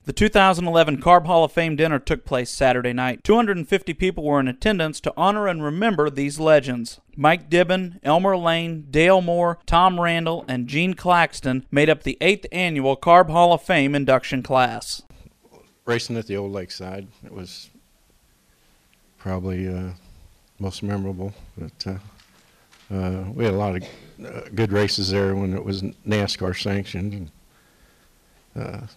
The 2011 CARB Hall of Fame dinner took place Saturday night. 250 people were in attendance to honor and remember these legends. Mike Dibben, Elmer, Layne, Dale Moore, Tom Randall, and Gene Claxton made up the 8th annual CARB Hall of Fame induction class. Racing at the old lakeside, it was probably most memorable. But we had a lot of good races there when it was NASCAR sanctioned. And,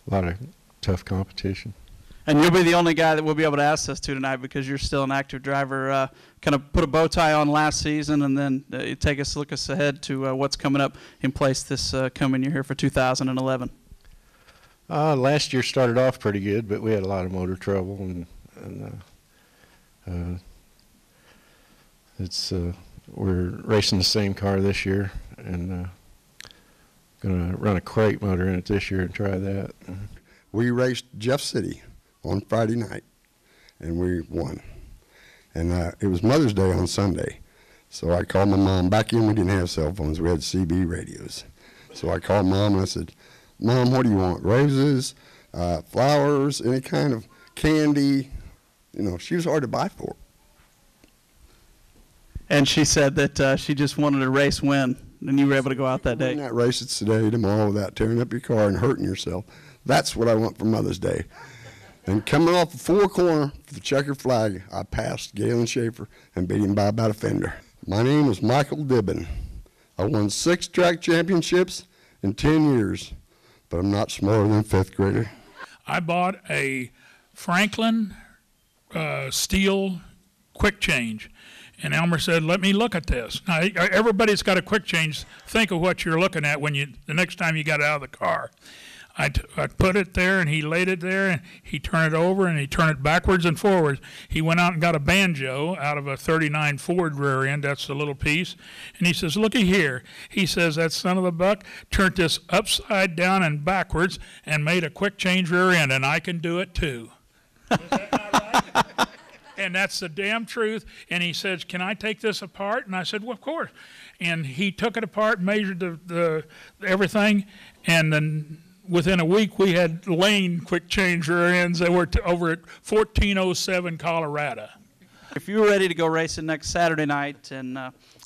a lot of tough competition. And you'll be the only guy that we'll be able to ask this to tonight because you're still an active driver. Kind of put a bow tie on last season and then look us ahead to what's coming up in place this coming year here for 2011. Last year started off pretty good, but we had a lot of motor trouble, and we're racing the same car this year, and going to run a crate motor in it this year and try that. We raced Jeff City on Friday night, and we won. And it was Mother's Day on Sunday, so I called my mom. Back then we didn't have cell phones, we had CB radios. So I called Mom and I said, Mom, what do you want, roses, flowers, any kind of candy? You know, she was hard to buy for. And she said that she just wanted a race win, and you were able to go out that day. Win that race it's today, tomorrow, without tearing up your car and hurting yourself. That's what I want for Mother's Day. And coming off the 4-corner for the checker flag, I passed Galen Schaefer and beat him by about a fender. My name is Michael Dibben. I won 6 track championships in 10 years, but I'm not smarter than a 5th grader. I bought a Franklin steel quick change. And Elmer said, let me look at this. Now, everybody's got a quick change. Think of what you're looking at when the next time you got out of the car. I put it there, and he laid it there, and he turned it over, and he turned it backwards and forwards. He went out and got a banjo out of a 39 Ford rear end. That's the little piece. And he says, looky here. He says, that son of a buck turned this upside down and backwards and made a quick change rear end, and I can do it too. Is that not right? And that's the damn truth. And he says, can I take this apart? And I said, well, of course. And he took it apart, measured the everything, and then within a week we had Layne quick change rear ends that were over at 1407 Colorado. If you were ready to go racing next Saturday night and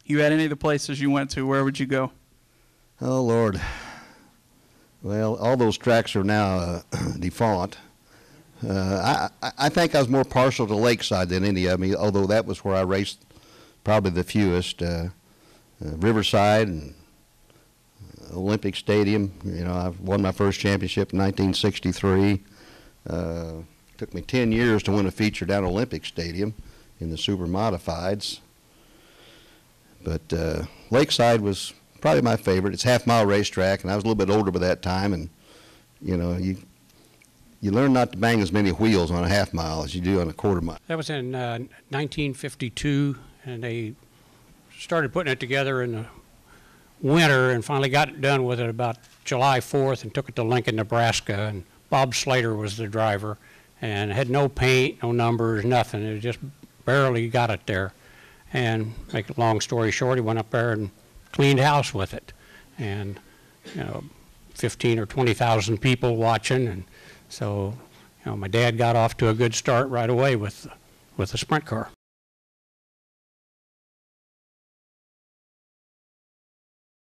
you had any of the places you went to, where would you go? Oh, Lord. Well, all those tracks are now defunct. I think I was more partial to Lakeside than any of them, although that was where I raced probably the fewest. Riverside and Olympic Stadium. You know, I won my first championship in 1963. Took me 10 years to win a feature down at Olympic Stadium in the super modifieds. But Lakeside was probably my favorite. It's a half-mile racetrack, and I was a little bit older by that time, and you know, you learn not to bang as many wheels on a half mile as you do on a quarter mile. That was in 1952, and they started putting it together in the winter and finally got it done with it about July 4th and took it to Lincoln, Nebraska. And Bob Slater was the driver and had no paint, no numbers, nothing. It just barely got it there. And make a long story short, he went up there and cleaned house with it. And, you know, 15 or 20,000 people watching. And so, you know, my dad got off to a good start right away with the sprint car.